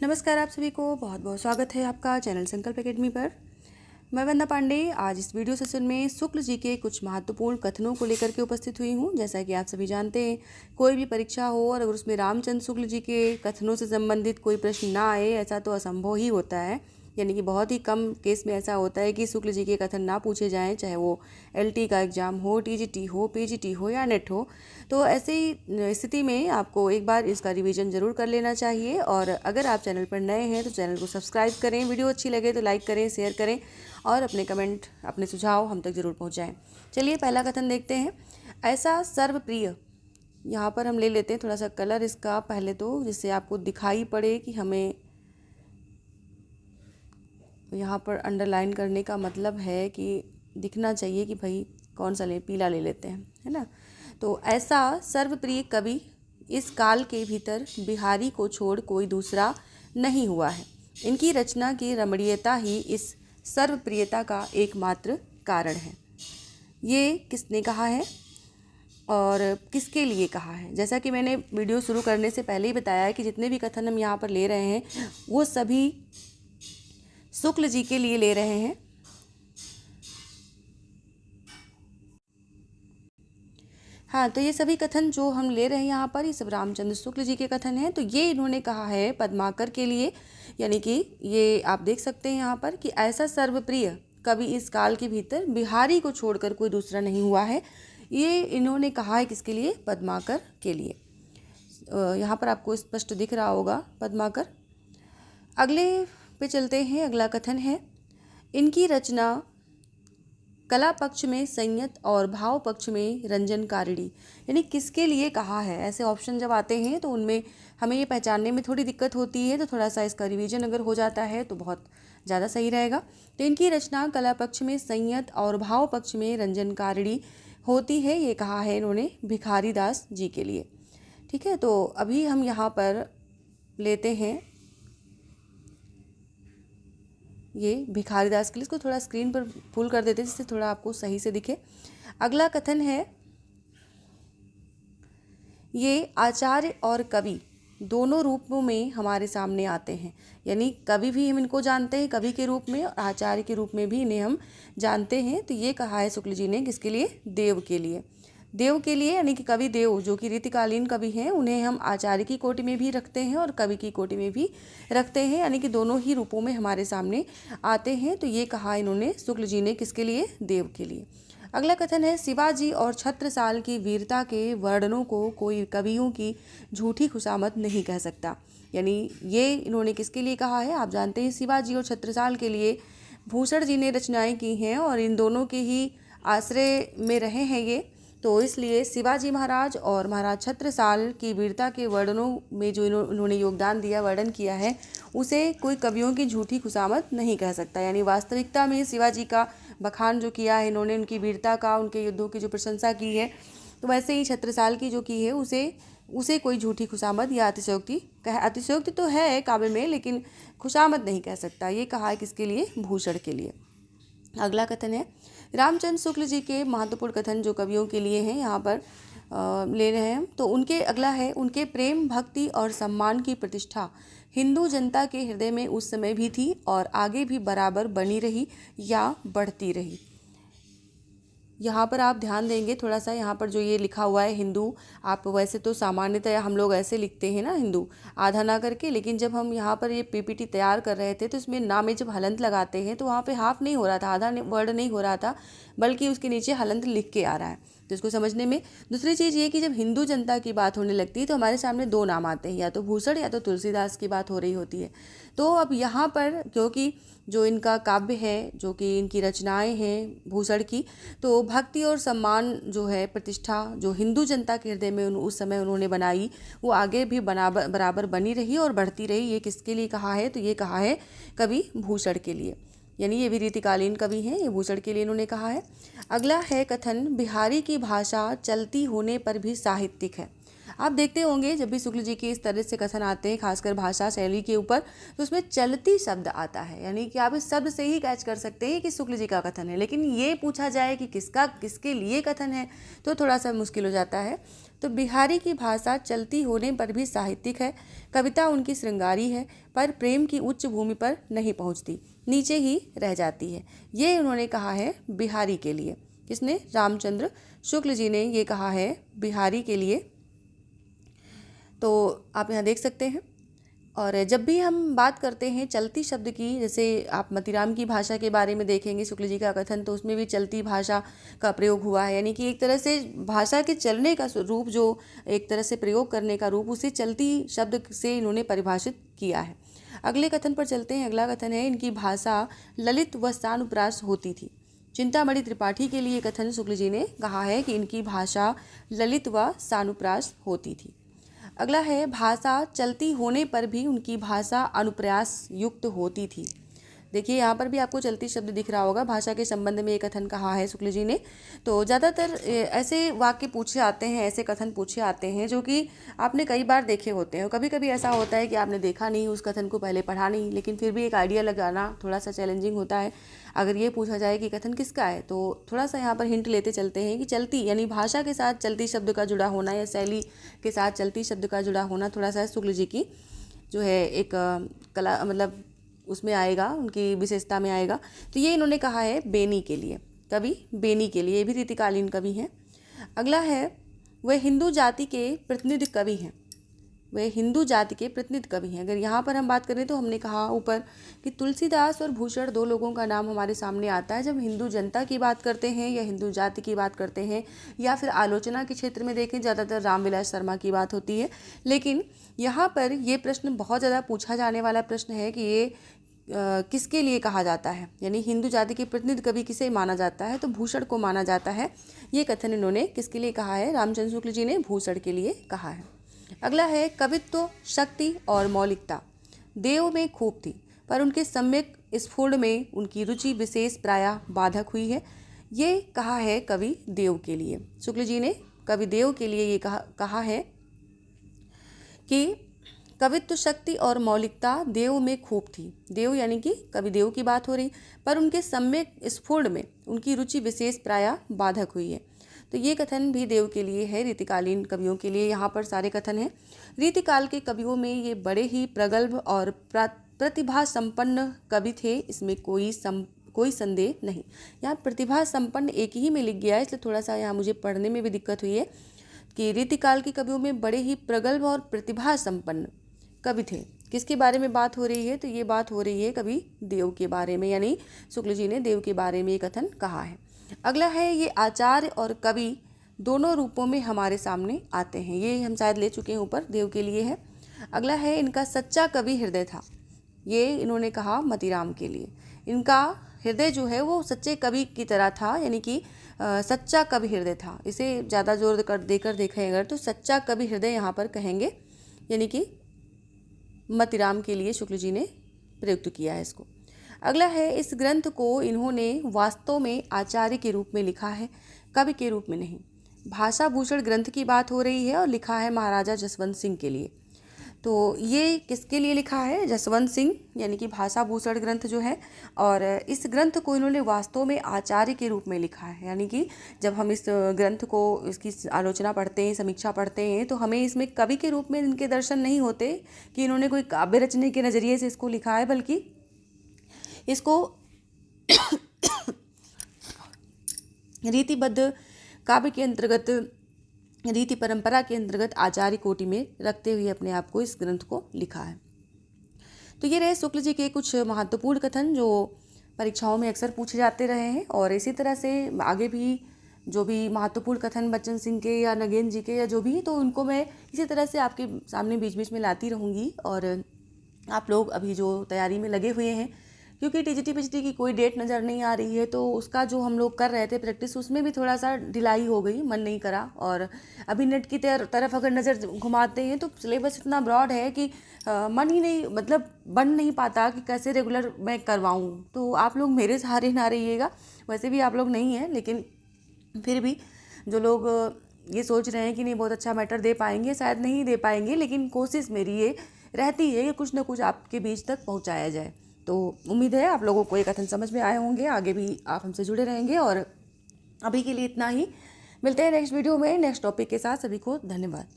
नमस्कार, आप सभी को बहुत बहुत स्वागत है आपका चैनल संकल्प एकेडमी पर। मैं वंदना पांडे आज इस वीडियो सेशन में शुक्ल जी के कुछ महत्वपूर्ण कथनों को लेकर के उपस्थित हुई हूँ। जैसा कि आप सभी जानते हैं, कोई भी परीक्षा हो और अगर उसमें रामचंद्र शुक्ल जी के कथनों से संबंधित कोई प्रश्न ना आए, ऐसा तो असंभव ही होता है। यानी कि बहुत ही कम केस में ऐसा होता है कि शुक्ल जी के कथन ना पूछे जाएं, चाहे वो एलटी का एग्ज़ाम हो, टीजीटी हो, पीजीटी हो या नेट हो। तो ऐसी स्थिति में आपको एक बार इसका रिवीजन ज़रूर कर लेना चाहिए। और अगर आप चैनल पर नए हैं तो चैनल को सब्सक्राइब करें, वीडियो अच्छी लगे तो लाइक करें, शेयर करें और अपने कमेंट, अपने सुझाव हम तक ज़रूर पहुँचाएँ। चलिए पहला कथन देखते हैं। ऐसा सर्वप्रिय, यहाँ पर हम ले लेते हैं थोड़ा सा कलर इसका पहले तो, जिससे आपको दिखाई पड़े कि हमें यहाँ पर अंडरलाइन करने का मतलब है कि दिखना चाहिए कि भाई कौन सा ले, पीला ले लेते हैं, है ना। तो ऐसा सर्वप्रिय कवि इस काल के भीतर बिहारी को छोड़ कोई दूसरा नहीं हुआ है। इनकी रचना की रमणीयता ही इस सर्वप्रियता का एकमात्र कारण है। ये किसने कहा है और किसके लिए कहा है? जैसा कि मैंने वीडियो शुरू करने से पहले ही बताया है कि जितने भी कथन हम यहाँ पर ले रहे हैं वो सभी शुक्ल जी के लिए ले रहे हैं। हाँ, तो ये सभी कथन जो हम ले रहे हैं यहाँ पर, ये सब रामचंद्र शुक्ल जी के कथन हैं। तो ये इन्होंने कहा है पद्माकर के लिए, यानी कि ये आप देख सकते हैं यहाँ पर कि ऐसा सर्वप्रिय कवि इस काल के भीतर बिहारी को छोड़कर कोई दूसरा नहीं हुआ है। ये इन्होंने कहा है किसके लिए? पद्माकर के लिए। यहाँ पर आपको स्पष्ट दिख रहा होगा पद्माकर। अगले पे चलते हैं। अगला कथन है, इनकी रचना कला पक्ष में संयत और भाव पक्ष में रंजनकारिणी। यानी किसके लिए कहा है? ऐसे ऑप्शन जब आते हैं तो उनमें हमें ये पहचानने में थोड़ी दिक्कत होती है, तो थोड़ा सा इसका रिवीजन अगर हो जाता है तो बहुत ज़्यादा सही रहेगा। तो इनकी रचना कला पक्ष में संयत और भाव पक्ष में रंजनकारिणी होती है, ये कहा है इन्होंने भिखारी दास जी के लिए। ठीक है, तो अभी हम यहाँ पर लेते हैं ये भिखारी दास के लिए। इसको थोड़ा स्क्रीन पर फुल कर देते हैं जिससे थोड़ा आपको सही से दिखे। अगला कथन है, ये आचार्य और कवि दोनों रूपों में हमारे सामने आते हैं। यानी कवि भी हम इनको जानते हैं कवि के रूप में और आचार्य के रूप में भी इन्हें हम जानते हैं। तो ये कहा है शुक्ल जी ने किसके लिए? देव के लिए। देव के लिए, यानी कि कवि देव जो कि रीतिकालीन कवि हैं, उन्हें हम आचार्य की कोटि में भी रखते हैं और कवि की कोटि में भी रखते हैं, यानी कि दोनों ही रूपों में हमारे सामने आते हैं। तो ये कहा इन्होंने शुक्ल जी ने किसके लिए? देव के लिए। अगला कथन है, शिवाजी और छत्रसाल की वीरता के वर्णनों को कोई कवियों की झूठी खुशामद नहीं कह सकता। यानी ये इन्होंने किसके लिए कहा है? आप जानते हैं शिवाजी और छत्रसाल के लिए भूषण जी ने रचनाएं की हैं और इन दोनों के ही आश्रय में रहे हैं ये। तो इसलिए शिवाजी महाराज और महाराज छत्रसाल की वीरता के वर्णनों में जो इन्होंने योगदान दिया, वर्णन किया है, उसे कोई कवियों की झूठी खुशामद नहीं कह सकता। यानी वास्तविकता में शिवाजी का बखान जो किया है इन्होंने, उनकी वीरता का, उनके युद्धों की जो प्रशंसा की है, तो वैसे ही छत्रसाल की जो की है उसे कोई झूठी खुशामद या अतिशयोक्ति तो है काव्य में, लेकिन खुशामद नहीं कह सकता। ये कहा है किसके लिए? भूषण के लिए। अगला कथन है, रामचंद्र शुक्ल जी के महत्वपूर्ण कथन जो कवियों के लिए हैं यहाँ पर ले रहे हैं। तो उनके अगला है, उनके प्रेम, भक्ति और सम्मान की प्रतिष्ठा हिंदू जनता के हृदय में उस समय भी थी और आगे भी बराबर बनी रही या बढ़ती रही। यहाँ पर आप ध्यान देंगे थोड़ा सा, यहाँ पर जो ये लिखा हुआ है हिंदू, आप वैसे तो सामान्यतः हम लोग ऐसे लिखते हैं ना हिंदू, आधा ना करके, लेकिन जब हम यहाँ पर ये पीपीटी तैयार कर रहे थे तो इसमें ना में जब हलंत लगाते हैं तो वहाँ पे हाफ नहीं हो रहा था, आधा वर्ड नहीं हो रहा था, बल्कि उसके नीचे हलंत लिख के आ रहा है। तो इसको समझने में दूसरी चीज़ ये कि जब हिंदू जनता की बात होने लगती है तो हमारे सामने दो नाम आते हैं, या तो भूषण या तो तुलसीदास की बात हो रही होती है। तो अब यहाँ पर क्योंकि जो इनका काव्य है, जो कि इनकी रचनाएं हैं भूषण की, तो भक्ति और सम्मान जो है, प्रतिष्ठा जो हिंदू जनता के हृदय में उस समय उन्होंने बनाई, वो आगे भी बराबर बनी रही और बढ़ती रही। ये किसके लिए कहा है? तो ये कहा है कवि भूषण के लिए। यानी ये भी रीतिकालीन कवि हैं, ये भूषण के लिए इन्होंने कहा है। अगला है कथन, बिहारी की भाषा चलती होने पर भी साहित्यिक है। आप देखते होंगे जब भी शुक्ल जी के इस तरह से कथन आते हैं, खासकर भाषा शैली के ऊपर, तो उसमें चलती शब्द आता है, यानी कि आप इस शब्द से ही कैच कर सकते हैं कि शुक्ल जी का कथन है। लेकिन ये पूछा जाए कि किसका किसके लिए कथन है तो थोड़ा सा मुश्किल हो जाता है। तो बिहारी की भाषा चलती होने पर भी साहित्यिक है, कविता उनकी श्रृंगारी है, पर प्रेम की उच्च भूमि पर नहीं पहुंचती, नीचे ही रह जाती है। ये उन्होंने कहा है बिहारी के लिए। किसने? रामचंद्र शुक्ल जी ने ये कहा है बिहारी के लिए। तो आप यहाँ देख सकते हैं। और जब भी हम बात करते हैं चलती शब्द की, जैसे आप मतीराम की भाषा के बारे में देखेंगे शुक्ल जी का कथन, तो उसमें भी चलती भाषा का प्रयोग हुआ है, यानी कि एक तरह से भाषा के चलने का रूप, जो एक तरह से प्रयोग करने का रूप, उसे चलती शब्द से इन्होंने परिभाषित किया है। अगले कथन पर चलते हैं। अगला कथन है इनकी भाषा ललित व सानुप्रास होती थी। चिंतामणि त्रिपाठी के लिए कथन शुक्ल जी ने कहा है कि इनकी भाषा ललित व सानुप्रास होती थी। अगला है भाषा चलती होने पर भी उनकी भाषा अनुप्रास युक्त होती थी। देखिए यहाँ पर भी आपको चलती शब्द दिख रहा होगा। भाषा के संबंध में एक कथन कहा है शुक्ल जी ने। तो ज़्यादातर ऐसे वाक्य पूछे आते हैं, ऐसे कथन पूछे आते हैं जो कि आपने कई बार देखे होते हैं। कभी कभी ऐसा होता है कि आपने देखा नहीं, उस कथन को पहले पढ़ा नहीं, लेकिन फिर भी एक आइडिया लगाना थोड़ा सा चैलेंजिंग होता है। अगर ये पूछा जाए कि कथन किसका है, तो थोड़ा सा यहाँ पर हिंट लेते चलते हैं कि चलती यानी भाषा के साथ चलती शब्द का जुड़ा होना या शैली के साथ चलती शब्द का जुड़ा होना थोड़ा सा शुक्ल जी की जो है एक कला, मतलब उसमें आएगा, उनकी विशेषता में आएगा। तो ये इन्होंने कहा है बेनी के लिए, कवि बेनी के लिए। ये भी रीतिकालीन कवि हैं। अगला है वह हिंदू जाति के प्रतिनिधि कवि हैं। वह हिंदू जाति के प्रतिनिधि कवि हैं। अगर यहाँ पर हम बात करें तो हमने कहा ऊपर कि तुलसीदास और भूषण दो लोगों का नाम हमारे सामने आता है जब हिंदू जनता की बात करते हैं या हिंदू जाति की बात करते हैं, या फिर आलोचना के क्षेत्र में देखें ज़्यादातर रामविलास शर्मा की बात होती है। लेकिन यहाँ पर ये प्रश्न बहुत ज़्यादा पूछा जाने वाला प्रश्न है कि ये किसके लिए कहा जाता है, यानी हिंदू जाति के प्रतिनिधि कवि किसे माना जाता है, तो भूषण को माना जाता है। ये कथन इन्होंने किसके लिए कहा है? रामचंद्र शुक्ल जी ने भूषण के लिए कहा है। अगला है कवित्व, शक्ति और मौलिकता देव में खूब थी, पर उनके सम्यक स्फुरण में उनकी रुचि विशेष प्रायः बाधक हुई है। ये कहा है कवि देव के लिए। शुक्ल जी ने कवि देव के लिए ये कहा है कि कवित्व, शक्ति और मौलिकता देव में खूब थी। देव यानी कि कवि देव की बात हो रही, पर उनके सम्यक स्फुरण में उनकी रुचि विशेष प्रायः बाधक हुई है। तो ये कथन भी देव के लिए है, रीतिकालीन कवियों के लिए यहाँ पर सारे कथन हैं। रीतिकाल के कवियों में ये बड़े ही प्रगल्भ और प्रतिभा संपन्न कवि थे, इसमें कोई संदेह नहीं। यहाँ प्रतिभा संपन्न एक ही में लिख गया है, इसलिए थोड़ा सा यहाँ मुझे पढ़ने में भी दिक्कत हुई है कि रीतिकाल के कवियों में बड़े ही प्रगल्भ और प्रतिभा संपन्न कवि थे। किसके बारे में बात हो रही है? तो ये बात हो रही है कवि देव के बारे में, यानी शुक्ल जी ने देव के बारे में ये कथन कहा है। अगला है ये आचार्य और कवि दोनों रूपों में हमारे सामने आते हैं। ये हम शायद ले चुके हैं ऊपर, देव के लिए है। अगला है इनका सच्चा कवि हृदय था। ये इन्होंने कहा मतीराम के लिए। इनका हृदय जो है वो सच्चे कवि की तरह था, यानी कि सच्चा कवि हृदय था। इसे ज़्यादा जोर देकर देखें अगर तो सच्चा कवि हृदय यहाँ पर कहेंगे, यानी कि मतीराम के लिए शुक्ल जी ने प्रयुक्त किया है इसको। अगला है इस ग्रंथ को इन्होंने वास्तव में आचार्य के रूप में लिखा है, कवि के रूप में नहीं। भाषा भूषण ग्रंथ की बात हो रही है और लिखा है महाराजा जसवंत सिंह के लिए। तो ये किसके लिए लिखा है? जसवंत सिंह, यानी कि भाषा भूषण ग्रंथ जो है। और इस ग्रंथ को इन्होंने वास्तव में आचार्य के रूप में लिखा है, यानी कि जब हम इस ग्रंथ को, इसकी आलोचना पढ़ते हैं, समीक्षा पढ़ते हैं, तो हमें इसमें कवि के रूप में इनके दर्शन नहीं होते कि इन्होंने कोई काव्य रचने के नज़रिए से इसको लिखा है, बल्कि इसको रीतिबद्ध काव्य के अंतर्गत, रीति परंपरा के अंतर्गत आचार्य कोटि में रखते हुए अपने आप को इस ग्रंथ को लिखा है। तो ये रहे शुक्ल जी के कुछ महत्वपूर्ण कथन जो परीक्षाओं में अक्सर पूछे जाते रहे हैं। और इसी तरह से आगे भी जो भी महत्वपूर्ण कथन बच्चन सिंह के या नगेन जी के या जो भी, तो उनको मैं इसी तरह से आपके सामने बीच बीच में लाती रहूँगी। और आप लोग अभी जो तैयारी में लगे हुए हैं, क्योंकि टीजीटी पीजीटी की कोई डेट नज़र नहीं आ रही है, तो उसका जो हम लोग कर रहे थे प्रैक्टिस, उसमें भी थोड़ा सा ढिलाई हो गई, मन नहीं करा। और अभी नेट की तरफ अगर नज़र घुमाते हैं तो सिलेबस इतना ब्रॉड है कि मन ही नहीं, मतलब बन नहीं पाता कि कैसे रेगुलर मैं करवाऊँ। तो आप लोग मेरे सहारे ना रहिएगा, वैसे भी आप लोग नहीं हैं, लेकिन फिर भी जो लोग ये सोच रहे हैं कि नहीं बहुत अच्छा मैटर दे पाएंगे, शायद नहीं दे पाएंगे, लेकिन कोशिश मेरी ये रहती है कि कुछ ना कुछ आपके बीच तक पहुंचाया जाए। तो उम्मीद है आप लोगों को ये कथन समझ में आए होंगे, आगे भी आप हमसे जुड़े रहेंगे। और अभी के लिए इतना ही, मिलते हैं नेक्स्ट वीडियो में नेक्स्ट टॉपिक के साथ। सभी को धन्यवाद।